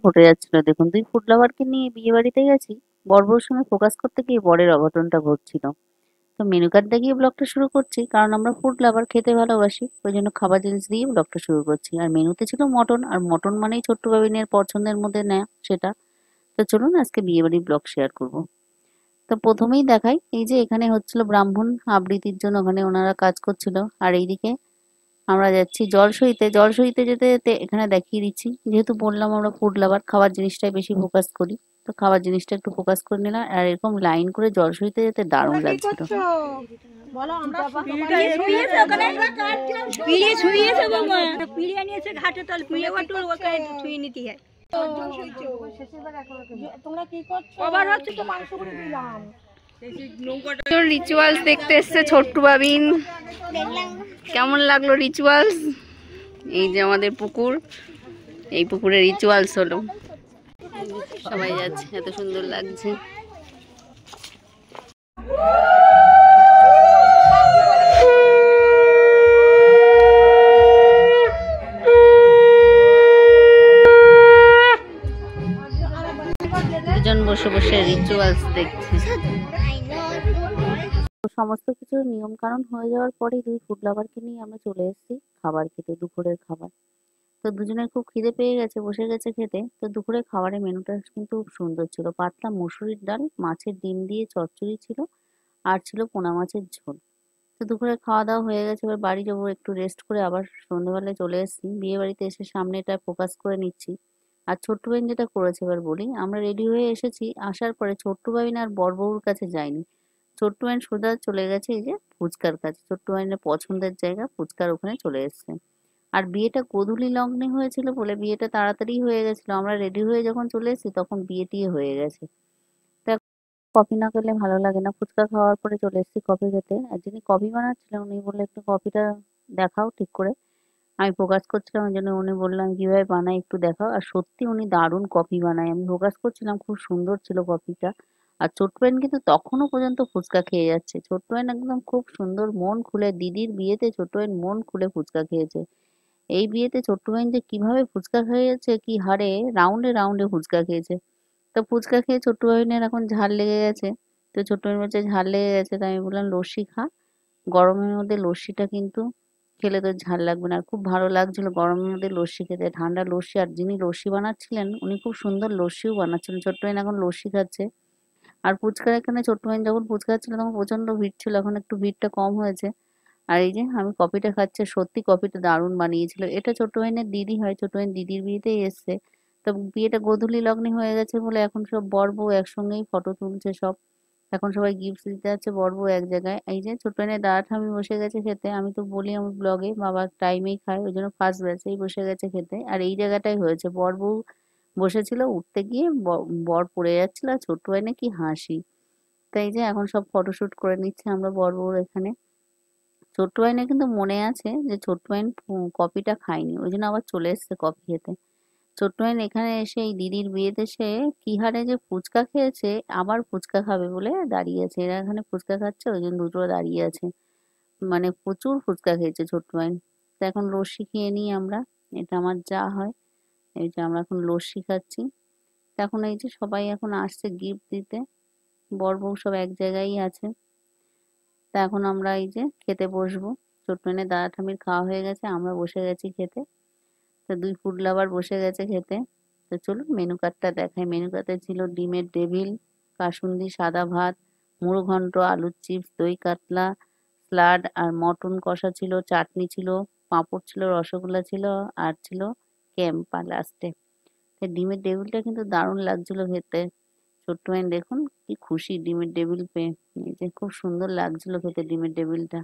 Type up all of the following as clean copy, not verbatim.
ঘটে যাচ্ছিল দেখুন, দুই ফুড লাভারকে নিয়ে বিয়ে বাড়িতে গেছি, বর বউর সঙ্গে ফোকাস করতে গিয়ে বরের অঘটনটা ঘটছিল। তো মেনু কার্ড দেখিয়ে ব্লগটা শুরু করছি, কারণ আমরা ফুড লাভার, খেতে ভালোবাসি, ওই জন্য খাবার জিনিস দিয়ে ব্লগটা শুরু করছি। আর মেনুতে ছিল মটন, আর মটন মানেই ছোট্ট বাবিনের পছন্দের মধ্যে নেয় সেটা। তো চলুন আজকে বিয়ে বাড়ির ব্লগ শেয়ার করব। তো প্রথমেই দেখাই, এই যে এখানে হচ্ছিল ব্রাহ্মণ আবৃত্তির জন্য, ওখানে ওনারা কাজ করছিল। আর এইদিকে আমরা যাচ্ছি জল সইতে। জল সইতে যেতে যেতে এখানে দেখিয়ে দিচ্ছি, যেহেতু বললাম আমরা ফুড লাভার, খাবার জিনিসটাই বেশি ফোকাস করি, তো খাবার জিনিসটা একটু ফোকাস করে নিলাম। আর এরকম লাইন করে জল সইতে যেতে দারুণ লাগছিল। বলো আমরা শুইয়েছে ওখানে পিড়ে শুইয়েছে বাবা পিড়ে নিয়েছে ঘাটে তল পিড়ে ওটু ওখানে শুইয়ে নিতে হয়। তোমরা কি করছো? আবার হচ্ছে তো মাংস করে দিলাম। রিচুয়ালস দেখতে এসছে ছোট্ট বাবিন, কেমন লাগলো রিচুয়ালস? এই যে আমাদের পুকুর, এই পুকুরে রিচুয়ালস হলো, সবাই যাচ্ছে, এত সুন্দর লাগছে। দুজন বসে বসে রিচুয়ালস দেখছে। সমস্ত কিছু নিয়ম কানুন হয়ে যাওয়ার পরে দুই ফুড লাভারকে নিয়ে আমরা চলে এসেছি খাবার খেতে, দুপুরের খাবার। তো দুজনের খুব খিদে পেয়ে গেছে, বসে গেছে খেতে। তো দুপুরে খাবারের মেনুটা কিন্তু খুব সুন্দর ছিল, পাতলা মসুরির ডাল, মাছের ডিম দিয়ে চচ্চড়ি ছিল, আর ছিল পোনা মাছের ঝোল। তো দুপুরে খাওয়া দাওয়া হয়ে গেছে, এবার বাড়ি যাবো, একটু রেস্ট করে আবার সন্ধ্যেবেলায় চলে এসেছি বিয়ে বাড়িতে। এসে সামনে এটা ফোকাস করে নিচ্ছি। আর ছোট্ট বাবিন যেটা করেছে এবার বলি, আমরা রেডি হয়ে এসেছি, আসার পরে ছোট্ট বাবিন আর বড় বউর কাছে যায়নি। ছোট্ট বাবিন সোজা চলে গেছে এই যে ফুচকার কাছে, ছোট্ট বাবিনের পছন্দের জায়গা ফুচকার ওখানে চলে এসেছে। আর বিয়েটা গোধূলি লগ্নে হয়েছিল বলে বিয়েটা তাড়াতাড়ি হয়ে গেছিল, আমরা রেডি হয়ে যখন চলে এসেছি তখন বিয়েটি হয়ে গেছে। কফি না খেলে ভালো লাগে না, ফুচকা খাওয়ার পরে চলে এসেছি কফি খেতে। আর যিনি কফি বানাচ্ছিলেন উনি বললেন একটু কফিটা দেখাও ঠিক করে। আমি ফোকাস করছিলাম, ওই জন্য উনি বললাম কিভাবে বানাই একটু দেখাও। আর সত্যি উনি দারুণ কফি বানায়, আমি ফোকাস করছিলাম, খুব সুন্দর ছিল কফিটা। আর ছোট্ট ভাই কিন্তু তখনও পর্যন্ত ফুচকা খেয়ে যাচ্ছে। ছোট্ট ভাই একদম খুব সুন্দর মন খুলে, দিদির বিয়েতে ছোট্ট ভাই মন খুলে ফুচকা খেয়েছে। এই বিয়েতে ছোট্ট ভাই যে কিভাবে ফুচকা খেয়ে যাচ্ছে, কি হারে রাউন্ডে রাউন্ডে ফুচকা খেয়েছে। তো ফুচকা খেয়ে ছোট্ট ভাইনের এখন ঝাল লেগে গেছে। তো ছোট্ট ভাই বলছে ঝাল লেগে গেছে, তাই আমি বললাম লস্যি খা, গরমের মধ্যে লস্যিটা কিন্তু খেলে তোর ঝাল লাগবে না। আর খুব ভালো লাগছিল গরমের মধ্যে লস্যি খেতে, ঠান্ডা লস্যি। আর যিনি লস্যি বানাচ্ছিলেন উনি খুব সুন্দর লস্যিও বানাচ্ছিলেন। ছোট্ট ভাই এখন লস্যি খাচ্ছে। আর ফুচকার এখানে ছোট্ট ভাই যখন ফুচকা খাচ্ছিল তখন প্রচন্ড ভিড় ছিল, এখন একটু ভিড়টা কম হয়েছে। আর এই যে আমি কফিটা খাচ্ছি, সত্যি কফিটা দারুণ বানিয়েছিল। এটা ছোট্ট ভাইনের দিদি হয়, ছোট্ট ভাইয়ের দিদির বিয়েতেই এসছে। তো বিয়েটা গোধূলি লগ্নে হয়ে গেছে বলে এখন সব বর বউ একসঙ্গেই ফটো তুলছে সব। এখন সবাই গিফট দিতে যাচ্ছে, বর বউ এক জায়গায়। এই যে ছোট্ট ভাইনের দাদা ঠাম্মি বসে গেছে খেতে। আমি তো বলি আমার ব্লগে বাবা টাইমেই খায়, ওই জন্য ফার্স্ট ব্যাচেই বসে গেছে খেতে। আর এই জায়গাটাই হয়েছে, বর বউ বসেছিল, উঠতে গিয়ে বর পড়ে যাচ্ছিল, আর ছোট্ট ভাই না কি হাসি। তাই যে এখন সব ফটোশুট করে নিচ্ছে আমরা বর বউর এখানে। ছোট্ট ভাইনের কিন্তু মনে আছে যে ছোট্ট ভাইন কফিটা খায়নি, ওই জন্য আবার চলে এসেছে কফি খেতে। ছোট্ট ভাইন এখানে এসে এই দিদির বিয়েতে সে কি হারে যে ফুচকা খেয়েছে, আবার ফুচকা খাবে বলে দাঁড়িয়েছে। এরা এখানে ফুচকা খাচ্ছে, ওই জন্য দুটো দাঁড়িয়ে আছে, মানে প্রচুর ফুচকা খেয়েছে ছোট্ট ভাইন। তো এখন লস্যি খেয়ে নিই আমরা, এটা আমার যা হয়। এই যে আমরা এখন লস্যি খাচ্ছি। তো এখন এই যে সবাই এখন আসছে গিফট দিতে, বর বউ সব এক জায়গায় আছে। তা এখন আমরা এই যে খেতে বসবো। ছোট্ট মেয়ে দাদা ঠাম্মির খাওয়া হয়ে গেছে, আমরা বসে গেছি খেতে। তো দুই ফুড লাভার বসে গেছে খেতে। তো চলুন মেনু কার্ডটা দেখাই। মেনু কার্ডে ছিল ডিমের ডেভিল, কাসুন্দি, সাদা ভাত, মুড়ো ঘন্ট, আলুর চিপস, দই কাতলা, স্যালাড, আর মটন কষা ছিল, চাটনি ছিল, পাঁপড় ছিল, রসগোল্লা ছিল, আর ছিল ক্যাম্পা লাস্টে। ডিমের ডেভিলটা কিন্তু দারুণ লাগছিল খেতে। ছোট্ট ভাই দেখুন কি খুশি ডিমের ডেভিল পেয়ে, এই যে খুব সুন্দর লাগছিল খেতে ডিমের ডেভিলটা।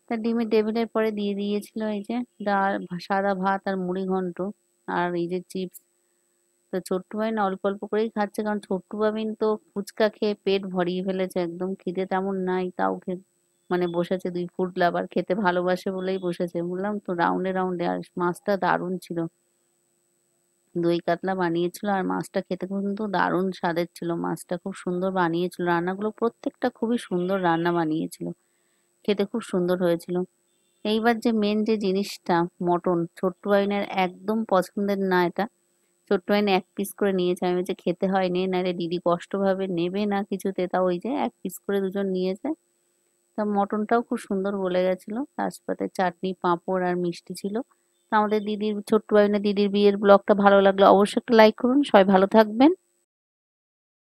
তা ডিমের ডেভিলের পরে দিয়ে দিয়েছিল এই যে ডাল, সাদা ভাত, আর মুড়ি ঘন্ট, আর এই যে চিপস। তো ছোট্ট ভাই না অল্প অল্প করেই খাচ্ছে, কারণ ছোট্ট বাবিন তো ফুচকা খেয়ে পেট ভরিয়ে ফেলেছে একদম, খিদে তেমন নাই, তাও মানে বসেছে। দুই ফুড লাভার খেতে ভালোবাসে বলেই বসেছে, বললাম তো রাউন্ডে রাউন্ডে। আর মাছটা দারুণ ছিল, দই কাতলা বানিয়েছিল, আর মাছটা খেতে কিন্তু দারুণ স্বাদের ছিল। মাছটা খুব সুন্দর বানিয়েছিল, রান্নাগুলো প্রত্যেকটা খুবই সুন্দর রান্না বানিয়েছিল, খেতে খুব সুন্দর হয়েছিল। এইবার যে মেন যে জিনিসটা, মটন, ছোট্ট আইনের একদম পছন্দের না এটা। ছোট্ট বাইন এক পিস করে নিয়েছে। আমি বলছি খেতে হয় নে, নাহলে দিদি কষ্ট ভাবে নেবে না কিছুতে। তাও ওই যে এক পিস করে দুজন নিয়েছে। তা মটনটাও খুব সুন্দর গলে গেছিল। তার সাথে চাটনি, পাঁপড় আর মিষ্টি ছিল। তো আমাদের দিদির ছোট্ট বাইনের দিদির বিয়ের ব্লগটা ভালো লাগলে অবশ্যই একটা লাইক করুন। সবাই ভালো থাকবেন।